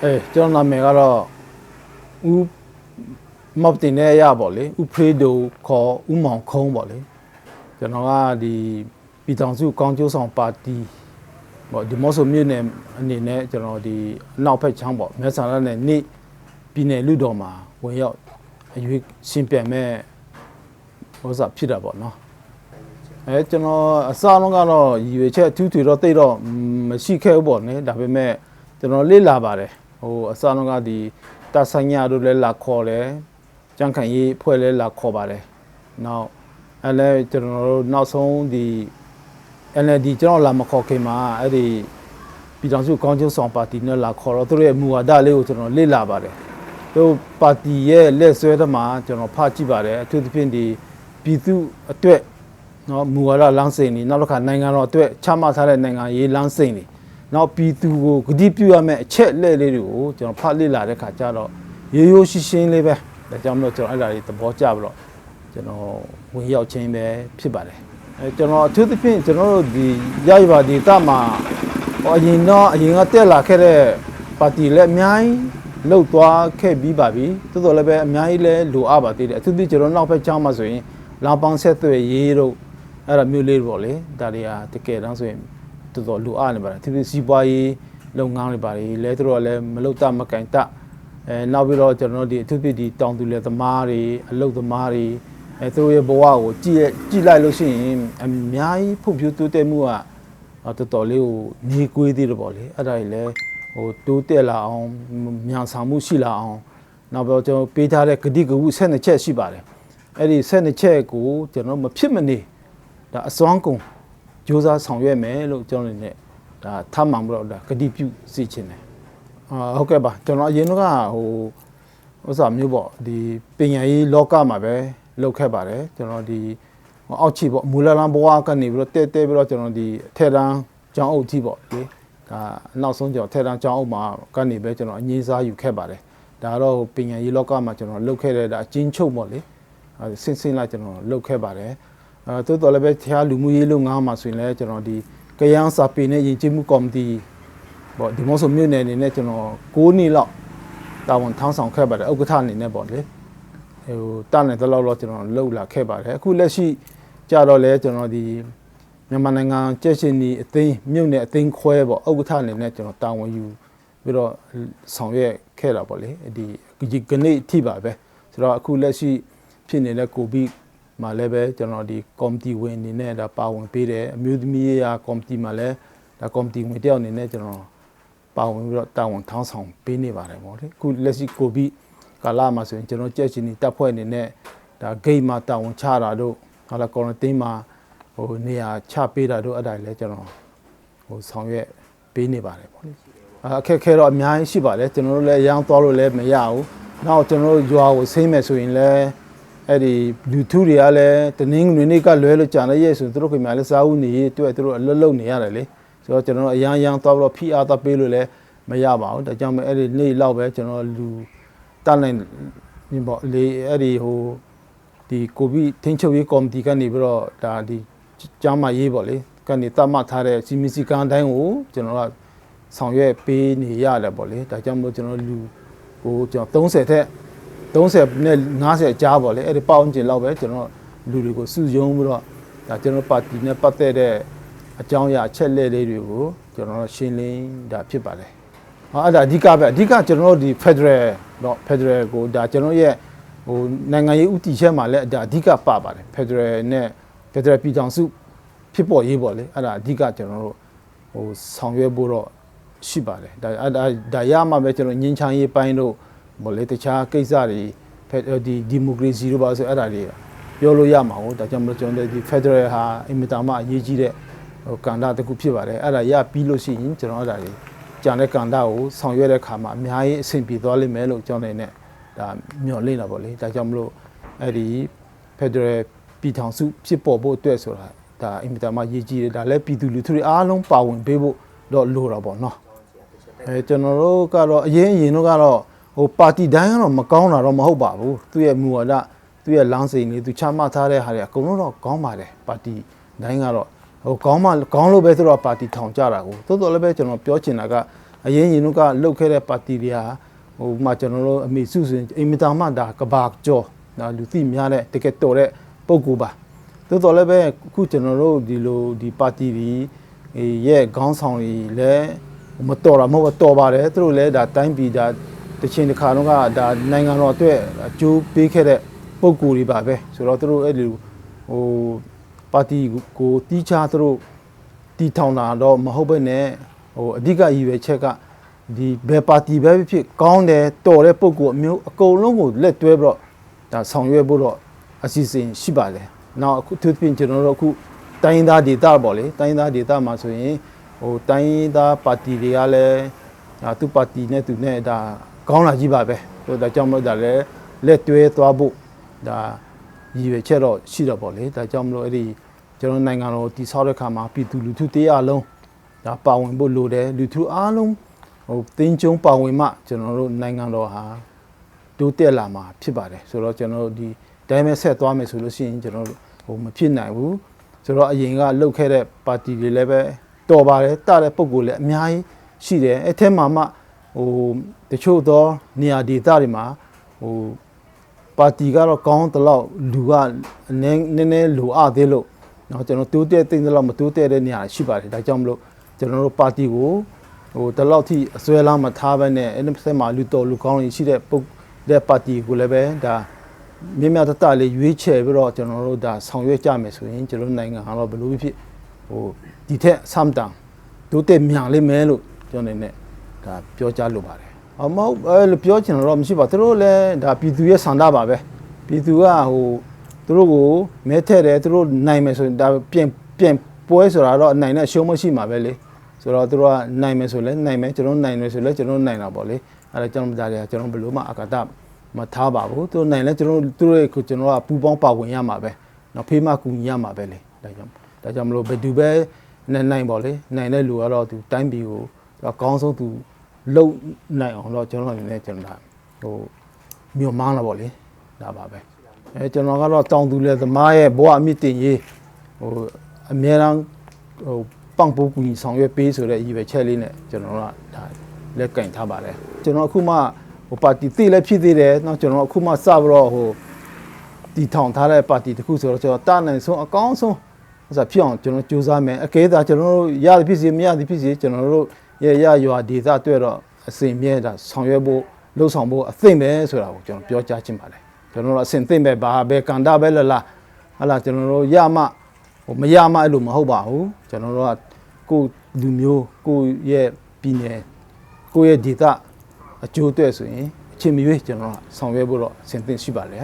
ကျွန်တော်နာမည်ကတော့ဦးမောက်တင်နဲ့ရပါလေဦးဖေးတူခေါ်ဦးမောင်ခုံးပါလေကျွန်တော်ကဒီပြည်ထောင်စုကောင်းကျိုးဆောင်ပါတီပေါ့ဒီမော့ဆိုမြို့နယ်အနေနဲ့ကျွန်တော်ဒီအနောက်ဘက်ချမ်းပေါ့မဲဆန္ဒနယ်နေ့ပြည်နယ်လူတော်မှာဝင်ရောက်အရွေးရှင်ပြိုင်မဲ့ဟောစားဖြစ်တာပေါ့နော်ကျွန်တော်အစလုံးကတော့ရည်ရွယ်ချက်အထူးထွေတော့တိတ်တော့မရှိခဲ့ဘူးပေါ့နော်ဒါပေမဲ့ကျွန်တော်လေ့လာပါတယ်ဟိုအစလုံးကဒီတဆိုင်ညာတို့လည်းလာခေါ်တယ်ကြံ့ခိုင်ရေးဖွဲ့လည်းလာခေါ်ပါတယ်နောက်အဲ့လဲကျွန်တော်တို့နောက်ဆုံးဒီ NLD ကျွန်တော်လာမခေါ်ခင်မှာအဲ့ဒီပြည်ထောင်စုကောင်းကျိုးဆောင်ပါတီနဲ့လာခေါ်တော့သူတို့ရဲ့မူဝါဒလေးကိုကျွန်တော်လေ့လာပါတယ်သူပါတီရဲ့လက်ဆွဲသမားကျွန်တော်ဖတ်ကြည့်ပါတယ်အထူးသဖြင့်ဒီပြည်သူအတွက်နော်မူဝါဒလမ်းစဉ်တွေနောက်တစ်ခါနိုင်ငံတော်အတွက်ချမှတ်ထားတဲ့နိုင်ငံရေးလမ်းစဉ်တွေနောက်ပြည်သူကိုဂတိပြုရမယ့်အချက်လက်လေးတွေကိုကျွန်တော်ဖတ်လေ့လာတဲ့ခါကျတော့ရိုးရိုးရှင်းရှင်းလေးပဲဒါကြောင့်မလို့ကျွန်တော်အဲ့ဒါတွေသဘောကျပြီးတော့ကျွန်တော်ဝင်ရောက်ခြင်းပဲဖြစ်ပါတယ်ကျွန်တော်အထူးသဖြင့်ကျွန်တော်တို့ဒီရရပါဒေသမှာအရင်ကတက်လာခဲ့တဲ့ပါတီလည်းအများကြီးလှုပ်သွားခဲ့ပြီးပါပြီတိုးတော်လည်းပဲအများကြီးလည်းလိုအပ်ပါသေးတယ်အထူးသဖြင့်ကျွန်တော်နောက်ဘက်ကျောင်းမှာဆိုရင်လာပေါင်းဆက်သွယ်ရေးတို့အဲ့ဒါမျိုးလေးပေါ့လေဒါတွေဟာတကယ်တမ်းဆိုရင်တိုးတော်လိုအပ်နေပါတယ်အထူးသဖြင့်စီးပွားရေးလုပ်ငန်းတွေပါတယ်လဲတို့ကလည်းမလုပ်တမကင်တနောက်ပြီးတော့ကျွန်တော်ဒီအထူးသဖြင့်ဒီတောင်သူလယ်သမားတွေအလုပ်သမားတွေသူတို့ရဲ့ဘဝကိုကြည့်လိုက်လို့ရှိရင်အများကြီးဖွံ့ဖြိုးတိုးတက်မှုကတော်တော်လေးကိုနေကွေးသေးတယ်ပေါ့လေအဲ့ဒါကြီးလည်းဟိုတိုးတက်လာအောင်မြန်ဆောင်မှုရှိလာအောင်နောက်ပြီးတော့ကျွန်တော်ပေးထားတဲ့ဂတိကဝု12ချက်ရှိပါတယ်အဲ့ဒီ12ချက်ကိုကျွန်တော်မဖြစ်မနေဒါအစွမ်းကုန်စ조사ဆောင်ရွက်မယ်လို့ကျွန်တော်နေဒါထပ်မှန်ပြီးတော့ဒါဂတိပြုစီချင်တယ်ဟုတ်ကဲ့ပါကျွန်တော်အရင်ကဟိုဥစ္စာမျိုးပေါ့ဒီပညာရေးလောကမှာပဲလုပ်ခဲ့ပါတယ်ကျွန်တော်ဒီအောက်ခြေပေါ့မူလလန်းဘဝကနေပြီးတော့တဲပြီးတော့ကျွန်တော်ဒီထဲတန်းကျောင်းအုပ်ကြီးပေါ့လေဒါနောက်ဆုံးကျွန်တော်ထဲတန်းကျောင်းအုပ်မှာကနေပဲကျွန်တော်အငင်းစားယူခဲ့ပါတယ်ဒါတော့ပညာရေးလောကမှာကျွန်တော်လုပ်ခဲ့တဲ့ဒါအချင်းချုပ်ပေါ့လေဆင်းလိုက်ကျွန်တော်လုပ်ခဲ့ပါတယ်တိုးတော်လည်းပဲတခြားလူမှုရေးလုပ်ငန်းမှာဆိုရင်လည်းကျွန်တော်ဒီကရန်စာပေနဲ့ယဉ်ကျေးမှုကော်မတီပေါ့ဒီမော့ဆိုမြို့နယ်အနေနဲ့ကျွန်တော်9နှစ်လောက်တာဝန်ထမ်းဆောင်ခဲ့ပါတယ်ဥက္ကဋ္ဌအနေနဲ့ပေါ့လေဟိုတာနယ်တလောက်တော့ကျွန်တော်လှုပ်လာခဲ့ပါတယ်အခုလက်ရှိကြတော့လဲကျွန်တော်ဒီမြန်မာနိုင်ငံကျက်ရှင်ဒီအသိမြို့နယ်အသိခွဲပေါ့ဥက္ကဋ္ဌအနေနဲ့ကျွန်တော်တာဝန်ယူပြီးတော့ဆောင်ရွက်ခဲ့တာပေါ့လေဒီကနေ့အထိပါပဲဆိုတော့အခုလက်ရှိဖြစ်နေတဲ့ကိုဗစ်မှာလည်းပဲကျွန်တော်ဒီကော်မတီဝင်အနေနဲ့ဒါပါဝင်ပေးတယ်အမျိုးသမီးရေးရာကော်မတီမှာလည်းဒါကော်မတီဝင်တယောက်အနေနဲ့ကျွန်တော်ပါဝင်ပြီးတော့တာဝန်ထမ်းဆောင်ပေးနေပါတယ်ပေါ့လေအခုလက်ရှိကိုဗစ်ကာလမှာဆိုရင်ကျွန်တော်ကြက်ရှင်ဒီတပ်ဖွဲ့အနေနဲ့ဒါဂိတ်မှာတာဝန်ချတာတို့ဟာလာကွာရန်တင်းမှာဟိုနေရာချပေးတာတို့အဲ့ဒါလည်းကျွန်တော်ဟိုဆောင်ရွက်ပေးနေပါတယ်ပေါ့လေအခက်ခဲတော့အများကြီးရှိပါတယ်ကျွန်တော်တို့လည်းရမ်းသွားလို့လည်းမရဘူးနောက်ကျွန်တော်တို့ရွာကိုဆင်းမယ်ဆိုရင်လည်းအဲ့ဒီလူထုတွေကလည်းတနင်္ဂနွေနေ့ကလွဲလို့ကြာနေရဲ့ဆိုသူတို့ခင်ဗျာလည်းစားဦးနေရေးတွေ့သူတို့အလွတ်လုံနေရတယ်လေဆိုတော့ကျွန်တော်တို့အရန်သွားပြီးတော့ဖိအားသွားပေးလို့လည်းမရပါဘူးဒါကြောင့်မို့အဲ့ဒီနေ့လောက်ပဲကျွန်တော်လူတတ်နိုင်ပေါ့လေအဲ့ဒီဟိုဒီကိုဗစ်ထိန်းချုပ်ရေးကော်မတီကနေပြီးတော့ဒါဒီကျမ်းမာရေးပေါ့လေကနေတတ်မှတ်ထားတဲ့စီမီစီကန်တိုင်းကိုကျွန်တော်ကဆောင်ရွက်ပေးနေရတယ်ပေါ့လေဒါကြောင့်မို့ကျွန်တော်လူဟိုကျွန်တော်30ထက်30နဲ့50ကြားပေါ့လေအဲ့ဒီပေါင်းကျင်လောက်ပဲကျွန်တော်လူတွေကိုစုယုံပြီးတော့ဒါကျွန်တော်ပါတီနဲ့ပတ်သက်တဲ့အကြောင်းအရာအချက်လက်လေးတွေကိုကျွန်တော်ရှင်းလင်းတာဖြစ်ပါတယ်အဲ့ဒါအဓိကပဲအဓိကကျွန်တော်တို့ဒီ Federal တော့ Federal ကိုဒါကျွန်တော်ရဲ့ဟိုနိုင်ငံရေးဥတီချက်မှာလည်းဒါအဓိကပါပါတယ် Federal နဲ့ Federal ပြည်ထောင်စုဖြစ်ပေါ်ရေးပေါ့လေအဲ့ဒါအဓိကကျွန်တော်တို့ဟိုဆောင်ရွက်ဖို့တော့ရှိပါတယ်ဒါရမှပဲကျွန်တော်ငင်းချမ်းရေးပိုင်းတို့ပေါ့လေတခြားကိစ္စတွေဒီမိုကရေစီတို့ပါဆိုအဲ့ဒါတွေပြောလို့ရမှာဟုတ်ဒါကြောင့်မလို့ကျွန်တော်ဒီ Federal ဟာအင်မတန်မှအရေးကြီးတဲ့ဟိုကဏ္ဍတစ်ခုဖြစ်ပါတယ်အဲ့ဒါရပြီးလို့ရှိရင်ကျွန်တော်အဲ့ဒါတွေကြံတဲ့ကဏ္ဍကိုဆောင်ရွက်တဲ့အခါမှာအများကြီးအဆင်ပြေသွားလိမ့်မယ်လို့ကျွန်တော်နေဒါမျှော်လင့်တာပေါ့လေဒါကြောင့်မလို့အဲ့ဒီ Federal ပြည်ထောင်စုဖြစ်ပေါ်ဖို့အတွက်ဆိုတာဒါအင်မတန်မှရေးကြီးတယ်ဒါလည်းပြည်သူလူထုတွေအားလုံးပါဝင်ပေးဖို့တော့လိုတာပေါ့နော်ကျွန်တော်တို့ကတော့အရင်တို့ကတော့ဟိုပါတီတိုင်းကတော့မကောင်းတာတော့မဟုတ်ပါဘူးသူ့ရဲ့မူဝါဒသူ့ရဲ့လမ်းစဉ်တွေသူချမှတ်ထားတဲ့ဟာတွေအကုန်လုံးတော့ကောင်းပါတယ်ပါတီတိုင်းကတော့ဟိုကောင်းလို့ပဲသူတို့ပါတီထောင်ကြတာကိုတိုးတော်လည်းပဲကျွန်တော်ပြောချင်တာကအ ရင်ရင်တို့ကလုတ်ခဲ့တဲ့ပါတီတွေဟာဟိုမှကျွန်တော်တို့အမေစုဆိုရင်အင်မတန်မှဒါကဘာကျော်ဒါလူသိများတဲ့တကယ်တော်တဲ့ပုံကူပါသို့တော်လည်းပဲအခုကျွန်တော်တို့ဒီပါတီတွေရဲ့ခေါင်းဆောင်တွေလည်းမတော်တာမဟုတ်တော်ပါတယ်သူတို့လည်းဒါတိုင်းပြည်ဒါတချင်တစ်ခါတော့ကဒါနိုင်ငံတော်အတွက်အကျိုးပေးခဲ့တဲ့ပုံကူတွေပါပဲဆိုတော့သူတို့အဲ့လိုဟိုပါတီကိုတီးခြားသူတို့တီထောင်တာတော့မဟုတ်ဘဲနဲ့ဟိုအဓိကရည်ရွယ်ချက်ကဒီဘယ်ပါတီပဲဖြစ်ကောင်းတယ်တော်တဲ့ပုံကူအမျိုးအကုန်လုံးကိုလက်တွဲပြီးတော့ဒါဆောင်ရွက်ဖို့တော့အစီအစဉ်ရှိပါတယ်နောက်အခုသူပြင်ကျွန်တော်တို့အခုတိုင်းသားဒေသပေါ့လေတိုင်းသားဒေသမှာဆိုရင်ဟိုတိုင်းသားပါတီတွေကလည်းဒါသူ့ပါတီနဲ့သူနဲ့ဒါကောင်းလာကြီးပါပဲဆိုတော့ဒါကြောင့်မလို့ဒါလည်းလက်တွဲသွားဖို့ဒါရည်ရွယ်ချက်တော့ရှိတော့ပေါ့လေဒါကြောင့်မလို့အဲ့ဒီကျွန်တော်နိုင်ငံတော်တည်ဆောက်တဲ့ခါမှာပြည်သူလူထုတရားလုံးဒါပါဝင်ဖို့လိုတယ်လူထုအားလုံးဟိုတင်းကျုံပါဝင်မှကျွန်တော်တို့နိုင်ငံတော်ဟာတိုးတက်လာမှာဖြစ်ပါတယ်ဆိုတော့ကျွန်တော်တို့ဒီတိုင်းမဲ့ဆက်သွားမယ်ဆိုလို့ရှိရင်ကျွန်တော်တို့ဟိုမဖြစ်နိုင်ဘူးဆိုတော့အရင်ကလှုပ်ခဲ့တဲ့ပါတီတွေလည်းပဲတော်ပါတယ်တတဲ့ပုံကိုလည်းအများကြီးရှိတယ်အဲ့ထဲမှာမှဟိုတချို့သောနေရာဒေသတွေမှာဟိုပါတီကတော့ကောင်းတလောက်လူကနည်းနည်းလိုအပ်သေးလို့เนาะကျွန်တော်တိုးတက်သိတဲ့လောက်မတိုးတက်တဲ့နေရာရှိပါတယ်ဒါကြောင့်မလို့ကျွန်တော်တို့ပါတီကိုဟိုတလောက်ထိအစွဲလားမထားဘဲနဲ့အဲ့ဒီဆက်မှာလူတော်လူကောင်းတွေရှိတဲ့ပုံတဲ့ပါတီကိုလည်းပဲဒါမြင့်မြတ်တတလေးရွေးချယ်ပြီးတော့ကျွန်တော်တို့ဒါဆောင်ရွက်ကြမယ်ဆိုရင်ကျွန်တော်နိုင်ငံဟာတော့ဘလို့ဖြစ်ဟိုဒီထက်ဆမ်တန်တိုးတက်မြန်လိမ့်မယ်လို့ကျွန်တော်နေဒါပြောကြားလိုပါတယ်အမဟုတ်အဲ့ပြောချင်တော့မရှိပါသူတို့လည်းဒါပြည်သူရဲ့ဆန္ဒပါပဲပြည်သူကဟိုသူတို့ကိုမဲထည့်တယ်သူတို့နိုင်မယ်ဆိုရင်ဒါပြန်ပွဲဆိုတာတော့နိုင်တဲ့ရှုံးမရှိမှာပဲလေဆိုတော့သူတို့ကနိုင်မယ်ဆိုလဲနိုင်မယ်ကျွန်တော်နိုင်မယ်ဆိုလဲကျွန်တော်နိုင်တာပေါ့လေအဲ့ဒါကျွန်တော်ကြားတယ်ကျွန်တော်ဘယ်လိုမှအကတမထားပါဘူးသူတို့နိုင်လဲကျွန်တော်တို့ရဲ့ကျွန်တော်ကပူပေါင်းပါဝင်ရမှာပဲเนาะဖေးမကူညီရမှာပဲလေဒါကြောင့်မလို့ဘယ်သူပဲနိုင်ပေါ့လေနိုင်တဲ့လူကတော့သူတိုင်းပြည်ကိုအကောင်းဆုံးသူလုံနိုင်အောင်တော့ကျွန်တော်အနေနဲ့ကျွန်တော်ဟိုမြို့မောင်းလာပေါ့လေဒါပါပဲကျွန်တော်ကတော့တောင်သူလေသမားရဲ့ဘဝအမြင့်တင်ရေးဟိုအများအားဟိုပန့်ပိုးကူညီဆောင်ရွက်ပေးဆိုတဲ့ရည်ရွယ်ချက်လေးနဲ့ကျွန်တော်ကဒါလက်ကင်ထားပါတယ်ကျွန်တော်အခုမှဟိုပါတီတိလည်းဖြစ်သေးတယ်เนาะကျွန်တော်အခုမှစပြီးတော့ဟိုတီထောင်ထားတဲ့ပါတီတခုဆိုတော့ကျွန်တော်တာနိုင်ဆုံးအကောင်းဆုံးဆိုဖြစ်အောင်ကျွန်တော်ကြိုးစားမယ်အကဲဒါကျွန်တော်တို့ရသည်ဖြစ်စီမရသည်ဖြစ်စီကျွန်တော်တို့ရဲ့ရွာဒေသအတွက်တော့အစဉ်မြဲဒါဆောင်ရွက်ဖို့လှုပ်ဆောင်ဖို့အသင့်ပဲဆိုတာကိုကျွန်တော်ပြောကြားချင်ပါတယ်ကျွန်တော်တို့အစဉ်သင့်ပဲဘာပဲကန္တာပဲလားဟာလားကျွန်တော်တို့ရမှဟိုမရမှအဲ့လိုမဟုတ်ပါဘူးကျွန်တော်တို့ကကိုလူမျိုးကိုရဲ့ပြည်နယ်ကိုရဲ့ဒေသအကျိုးအတွက်ဆိုရင်အချင်းမရွေးကျွန်တော်ဆောင်ရွက်ဖို့တော့အစဉ်သင့်ရှိပါလေ